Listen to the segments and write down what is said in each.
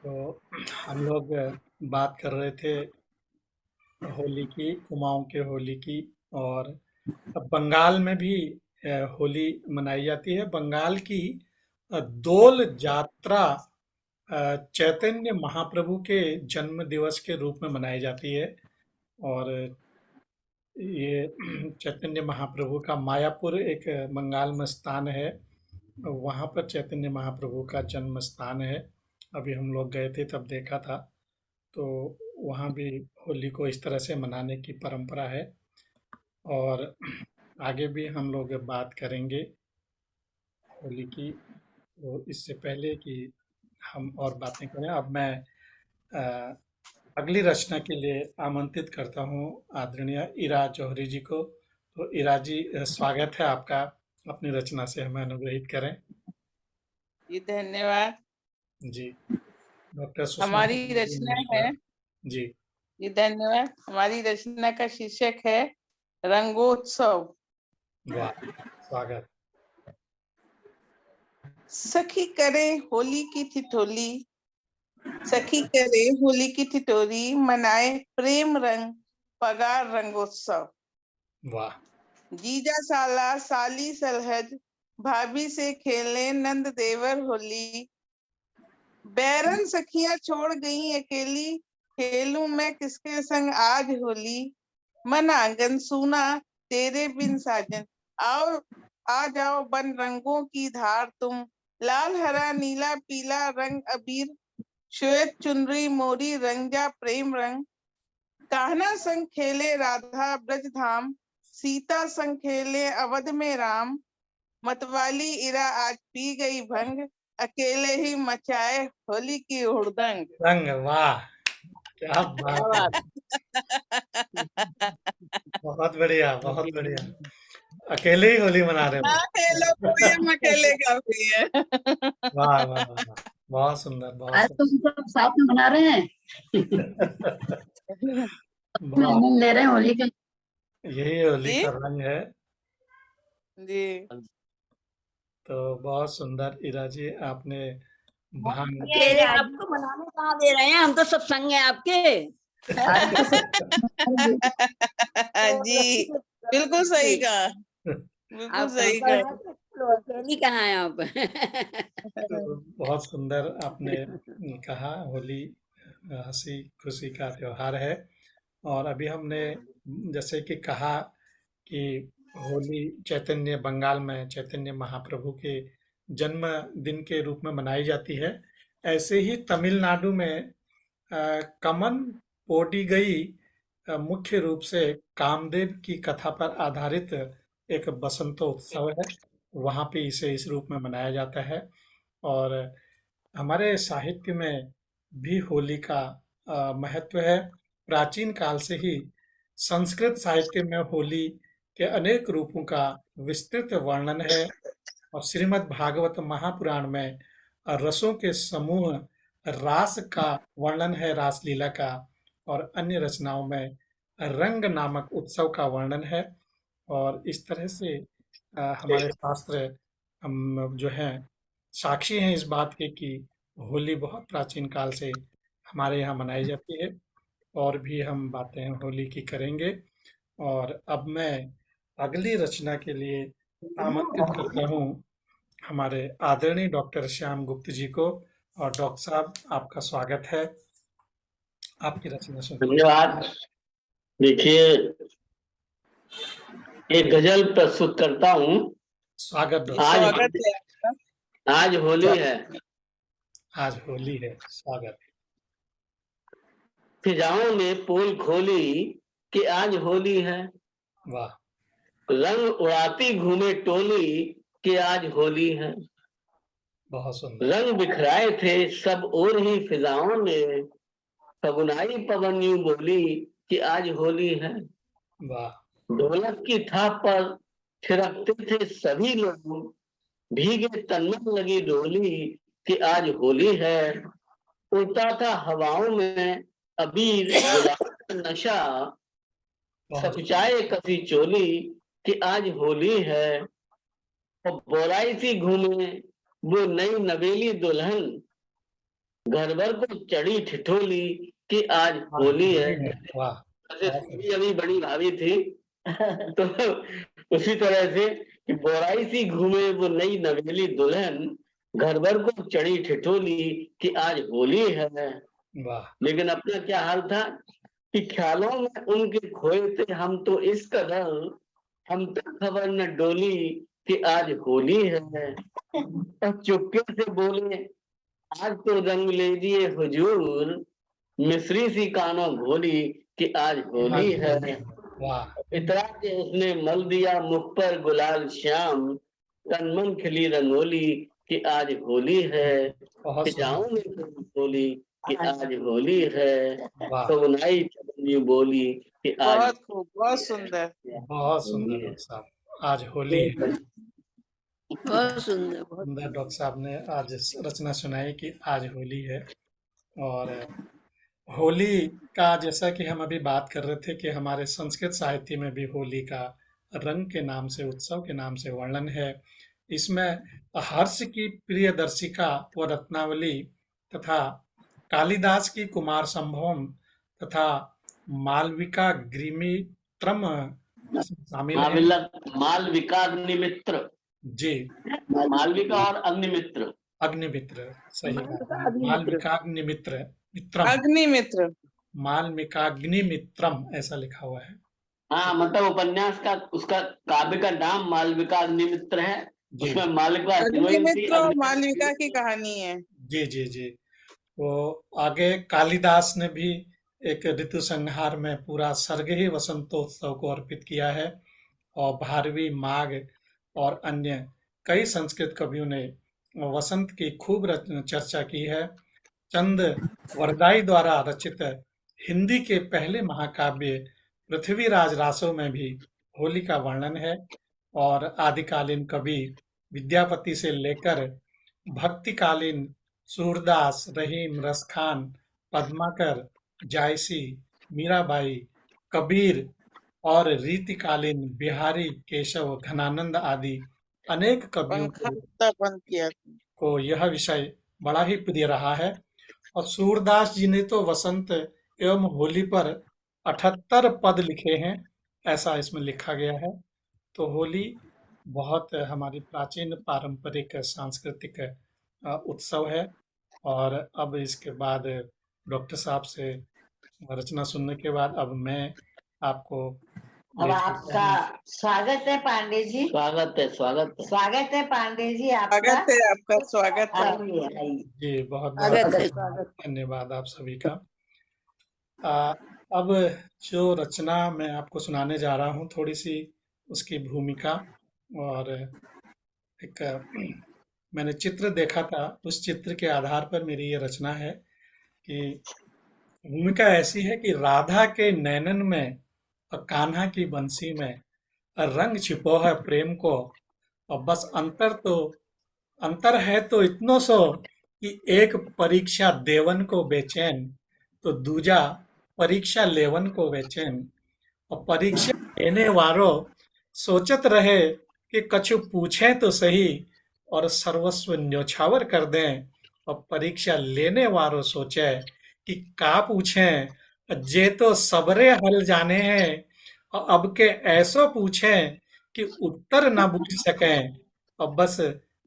तो हम लोग बात कर रहे थे होली की, कुमाऊं के होली की। और अब बंगाल में भी होली मनाई जाती है। बंगाल की दोल जात्रा चैतन्य महाप्रभु के जन्म दिवस के रूप में मनाई जाती है। और ये चैतन्य महाप्रभु का मायापुर एक बंगाल में स्थान है। वहाँ पर चैतन्य महाप्रभु का जन्म स्थान है। अभी हम लोग गए थे तब देखा था। तो वहाँ भी होली को इस तरह से मनाने की परंपरा है। और आगे भी हम लोग बात करेंगे होली की। तो इससे पहले कि हम और बातें करें, अब मैं अ, अगली रचना के लिए आमंत्रित करता हूँ आदरणीय इरा जौहरी जी को। तो इरा जी, स्वागत है आपका। अपनी रचना से हमें अनुग्रहित करें। जी धन्यवाद। जी। डॉक्टर सुषमा हमारी शर्मा जी रचना है, नमस्कार। जी। जी धन्यवाद। हमारी रचना का शीर्षक है रंगोत्सव। वाह, स्वागत। सखी करे होली की ठिठोली, सखी करे होली की ठिठोली, मनाए प्रेम रंग पगार रंगोत्सव। वाह। जीजा साला साली सलहज, भाभी से खेले नंद देवर होली। बैरन सखियां छोड़ गई अकेली, खेलूं मैं किसके संग आज होली। मन आंगन सूना तेरे बिन साजन, आओ आ जाओ बन रंगों की धार तुम। लाल हरा नीला पीला रंग अबीर, श्वेत चुनरी मोरी रंग जा प्रेम रंग। कान्हा संग खेले राधा ब्रज धाम, सीता संग खेले अवध में राम। मतवाली इरा आज पी गई भंग, अकेले ही मचाए होली की हुड़दंग। रंग, वाह, क्या बात है। बहुत बढ़िया, बहुत बढ़िया। अकेले ही होली मना रहे हो। खेलो कोई हम अकेले का भी है। वाह वाह वाह, बहुत सुंदर, बहुत आज तो सुंदर। हम सब साथ में मना रहे हैं। में बहुत। आनंद ले रहे हैं होली का। यही होली जी का रंग है। जी तो बहुत सुंदर इरा जी, आपने भांग। अकेले आपको मनाने कहाँ दे रहे हैं, हम तो सब संग हैं आपके। आज तो सब जी बिल्कुल सही कहा, बिल्कुल आप सही संपर्क कहा। है तो अकेली कहाँ हैं आप। तो बहुत सुंदर आपने कहा, होली हंसी खुशी का त्योहार है। और अभी हमने जैसे कि कहा कि होली चैतन्य बंगाल में चैतन्य महाप्रभु के जन्म दिन के रूप में मनाई जाती है। ऐसे ही तमिलनाडु में कमन पोडिगई मुख्य रूप से कामदेव की कथा पर आधारित एक बसंतोत्सव है। वहाँ पे इसे इस रूप में मनाया जाता है। और हमारे साहित्य में भी होली का महत्व है। प्राचीन काल से ही संस्कृत साहित्य में होली के अनेक रूपों का विस्तृत वर्णन है। और श्रीमद् भागवत महापुराण में रसों के समूह रास का वर्णन है, रासलीला का। और अन्य रचनाओं में रंग नामक उत्सव का वर्णन है। और इस तरह से हमारे शास्त्र जो हैं साक्षी हैं इस बात के कि होली बहुत प्राचीन काल से हमारे यहाँ मनाई जाती है। और भी हम बातें होली की करेंगे। और अब मैं अगली रचना के लिए आमंत्रित करता हूँ हमारे आदरणीय डॉक्टर श्याम गुप्त जी को। और डॉक्टर साहब, आपका स्वागत है। आपकी रचना सुनिए। धन्यवाद। देखिए, एक गजल प्रस्तुत करता हूँ। स्वागत डॉक्टर साहब। स्वागत है आपका। आज होली है, आज होली है, स्वागत। फिजाओं ने पोल खोली कि आज होली है। वाह। रंग उड़ाती घूमे टोली कि आज होली है। बहुत सुंदर। रंग बिखराए थे सब और ही फिजाओं ने, फगुनाई पवन यूं बोली कि आज होली है। वाह। ढोलक की थाप पर थिरकते थे सभी लोग, भीगे तन में लगी डोली कि आज होली है। उड़ता था हवाओं में अबीर गुलाब का नशा, बहुत सकुचाए कसी चोली कि आज होली है। और बोराई सी घूमे वो नई नवेली दुल्हन, घर भर को चढ़ी ठिठोली कि आज होली है। वाह, जैसे अभी बड़ी भाभी थी तो उसी तरह से कि बोराई सी घूमे वो नई नवेली दुल्हन, घर भर को चढ़ी ठिठोली कि आज होली है। वाह, लेकिन अपना क्या हाल था कि ख्यालों में उनके खोए थे हम तो इस कदर, हम तो खबर न डोली कि आज होली है। और चुपके से बोले आज तो रंग लीजिए हुजूर, मिस्री सी कानों घोली कि आज होली है। वाह, इतरा के उसने मल दिया मुख पर गुलाल श्याम, तन मन खिली रंगोली कि आज होली है। बहुत जाऊं सुंदर, में होली कि आज होली है। वाह, तो नाई चुगली बोली कि आज बहुत खूब, बहुत सुंदर। बहुत सुंदर डॉक्टर साहब, आज होली है। बहुत सुंदर, बहुत सुंदर डॉक्टर साहब ने आज रचना सुनाई कि आज होली है। और होली का, जैसा कि हम अभी बात कर रहे थे कि हमारे संस्कृत साहित्य में भी होली का रंग के नाम से, उत्सव के नाम से वर्णन है। इसमें हर्ष की प्रियदर्शिका व रत्नावली तथा कालिदास की कुमार संभवम तथा मालविका ग्निमित्रम इसमें शामिल हैं। मालविका अग्निमित्र, जी, मालविका और अग्निमित्र। अग्निमित्र, सही कहा, अग्निमित्र। मालविकाग्निमित्र, मित्रम, अग्निमित्र। मालविकाग्निमित्रम ऐसा लिखा हुआ है। हाँ, मतलब उपन्यास का उसका काव्य का नाम मालविका अग्निमित्र है। जी, उसमें मालविका हीरोइन थी, अग्निमित्र और मालविका की कहानी है। जी, जी, जी। वो आगे कालिदास ने भी एक ऋतु संहार में पूरा सर्ग ही वसंतोत्सव को अर्पित किया है। और भारवी, माघ और अन्य कई संस्कृत कवियों ने वसंत की खूब चर्चा की है। चंद वरदाई द्वारा रचित हिंदी के पहले महाकाव्य पृथ्वीराज रासो में भी होली का वर्णन है। और आदिकालीन कवि विद्यापति से लेकर भक्तिकालीन सूरदास, रहीम, रसखान, पद्माकर, जायसी, मीराबाई, कबीर और रीतिकालीन बिहारी, केशव, घनानंद आदि अनेक कवियों पंखा उल्टा बंद किया। को यह विषय बड़ा ही प्रिय रहा है। और सूरदास जी ने तो वसंत एवं होली पर 78 पद लिखे हैं, ऐसा इसमें लिखा गया है। तो होली बहुत हमारी प्राचीन पारंपरिक सांस्कृतिक उत्सव है। और अब इसके बाद डॉक्टर साहब से रचना सुनने के बाद अब मैं आपको अब ले चलता आपका हूँ। स्वागत है पांडे जी। स्वागत है, स्वागत है। स्वागत है पांडे जी आपका। स्वागत है आपका, स्वागत है। आइए आइए। जी, बहुत बहुत स्वागत है, स्वागत। धन्यवाद आप सभी का। अब जो रचना मैं आपको सुनाने जा रहा हूँ, थोड़ी सी उसकी भूमिका और एक मैंने चित्र देखा था, उस चित्र के आधार पर मेरी ये रचना है कि भूमिका ऐसी है कि राधा के नैनन में और कान्हा की बंसी में रंग छिपो है प्रेम को, और बस अंतर है तो इतनो सो कि एक परीक्षा देवन को बेचैन तो दूजा परीक्षा लेवन को बेचैन। और परीक्षा लेने वालों सोचत रहे कि कछु पूछे तो सही और सर्वस्व न्योछावर कर दें। और परीक्षा लेने वालों सोचे कि का पूछें, जे तो सबरे हल जाने हैं और अब के ऐसो पूछें कि उत्तर न बूझ सकें। और बस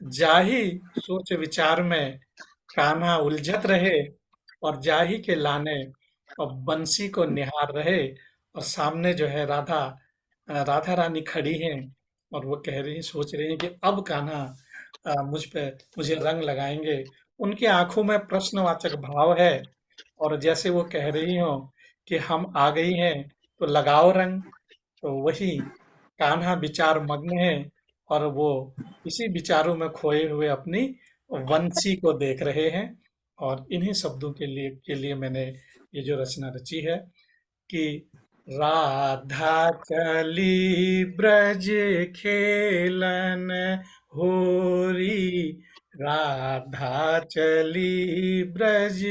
जाही सोच विचार में कान्हा उलझत रहे और जाही के लाने और बंसी को निहार रहे। और सामने जो है राधा रानी खड़ी हैं और वो कह रही सोच रही हैं कि अब कान्हा मुझे रंग लगाएंगे। उनकी आंखों में प्रश्नवाचक भाव है और जैसे वो कह रही हो कि हम आ गई हैं तो लगाओ रंग। तो वही कान्हा विचार मग्न है और वो इसी विचारों में खोए हुए अपनी वंशी को देख रहे हैं। और इन्हीं शब्दों के लिए मैंने ये जो रचना रची है कि राधा चली ब्रज खेलन होरी, राधा चली ब्रज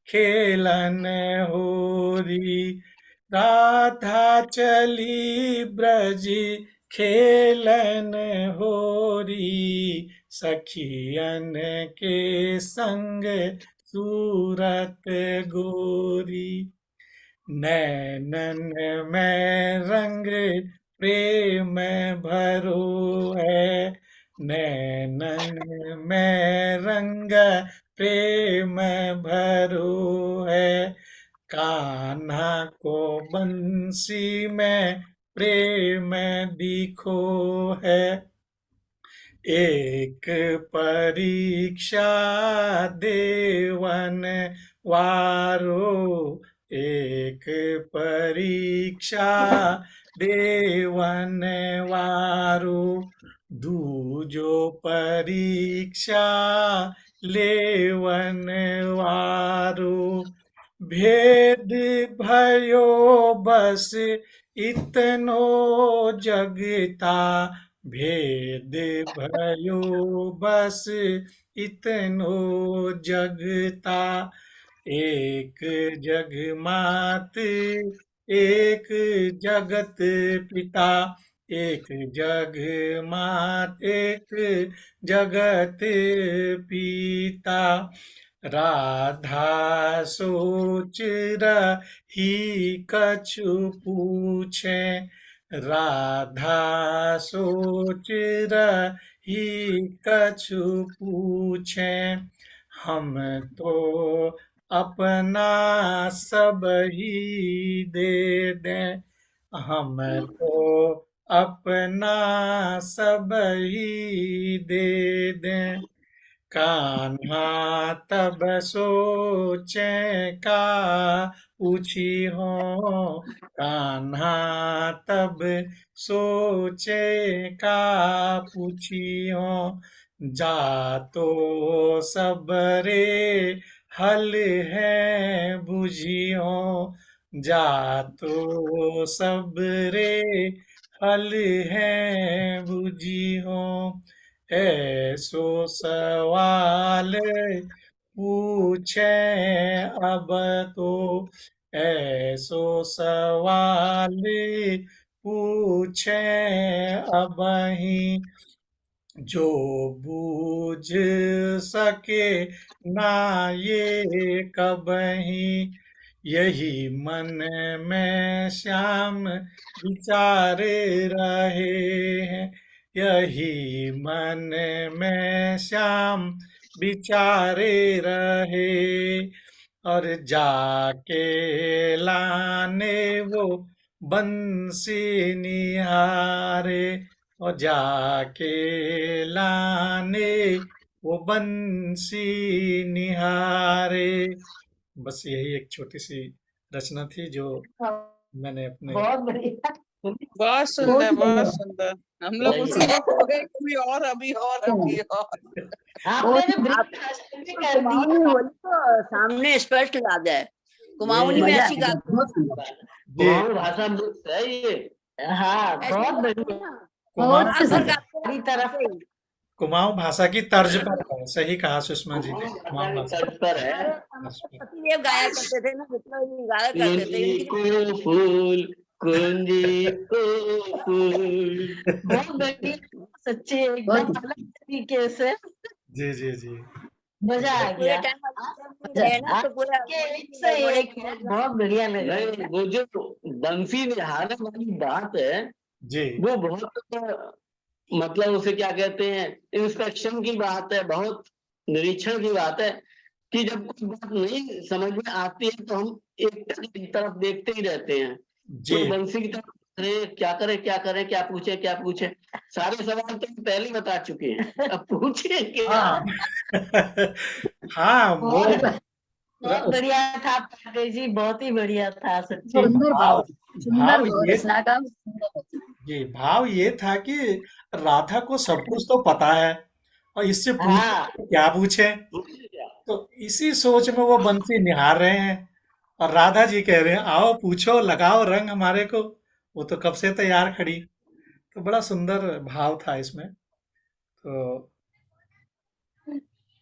खेलन होरी, राधा चली ब्रज खेलन होरी, सखियन के संग सूरत गोरी, नैनन में रंग प्रेम भरो है, नैनन में रंग प्रेम भरो है, कान्हा को बंसी में प्रेम दिखो है, एक परीक्षा देवन वारो, एक परीक्षा देवन वारो, दूजो परीक्षा लेवन वारो, भेद भयो बस इतनो जगता, भेद भयो बस इतनो जगता, एक जग मात एक जगत पिता, एक जग मात एक जगत पिता, राधा सोच रही कछु पूछे, राधा सोच रही कछु पूछे, हम तो अपना सब ही दे दें, हम तो अपना सब ही दे दें, कान्हा तब सोचे का पूछी हो, कान्हा तब सोचे का पूछी हो, जा तो सबरे हल है बुझियो, जा तो सबरे हल है बुझियो, ऐसो सवाल पूछे अब तो, ऐसो सवाल पूछे अब ही, जो बूझ सके ना ये कबही, यही मन में श्याम विचारे रहे हैं, यही मन में श्याम विचारे रहे, और जाके लाने वो बंसी निहारे, और जाके लाने वो बंसी निहारे। बस यही एक छोटी सी रचना थी जो मैंने अपने बहुत बढ़िया, बहुत सुंदर, बहुत सुंदर। हम लोग उसी में खो गए, कभी और अभी और अभी और। आपने जो ब्रेकफास्ट भी कर कुमाऊनी दिया। होली तो सामने स्पष्ट याद है, कुमाऊनी में ऐसी गा जी कुमाऊं भाषा मिक्स है ये। हाँ, बहुत बढ़िया, कुमाऊं रात भर गाते हैं हमारी तरफ ऐसे ही। कुमाऊं भाषा की तर्ज पर है, सही कहा सुषमा जी ने, कुमाऊं कुमाऊं भाषा तर्ज पर है। हमारे पतिदेव गाया करते थे ना, विप्लव जी गाया करते थे कुंजी इनकी। को फूल, कुंजी को फूल। बहुत बढ़िया, सच्चे एकदम अलग तरीके से जी जी जी मजा आ पूरे गया। टाइम रहे ना तो पूरा के एक से एक है, बहुत बढ़िया लग रहा नहीं, है। वो जो बंसी निहारने वाली बात है जी वो बहुत मतलब उसे क्या कहते हैं, इंस्पेक्शन की बात है, बहुत निरीक्षण की बात है कि जब कुछ बात नहीं समझ में आती है तो हम एक तरफ देखते ही रहते हैं, जी उस बंसी की तरफ, अरे क्या करे क्या करे, क्या पूछे क्या पूछे, सारे सवाल तो हम पहले ही बता चुके हैं, अब पूछे क्या। हाँ वो बहुत बढ़िया था पांडे जी, बहुत ही बढ़िया था सच्ची। भाव भाव ये रचना का जी भाव ये था कि राधा को सब कुछ तो पता है और इससे हाँ, पूछे क्या पूछे, पूछे क्या। तो इसी सोच में वो बंसी निहार रहे हैं और राधा जी कह रहे हैं आओ पूछो लगाओ रंग हमारे को, वो तो कब से तैयार खड़ी। तो बड़ा सुंदर भाव था इसमें। तो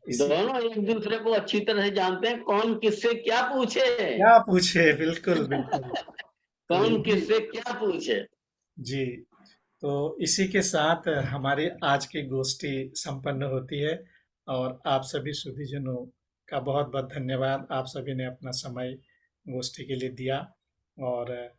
इसी दोनों एक दूसरे को अच्छी तरह से जानते हैं, कौन किससे क्या पूछे, क्या पूछे, बिल्कुल बिल्कुल। तो कौन यही किससे क्या पूछे। जी, तो इसी के साथ हमारी आज की गोष्ठी संपन्न होती है और आप सभी सुधीजनों का बहुत बहुत धन्यवाद। आप सभी ने अपना समय गोष्ठी के लिए दिया और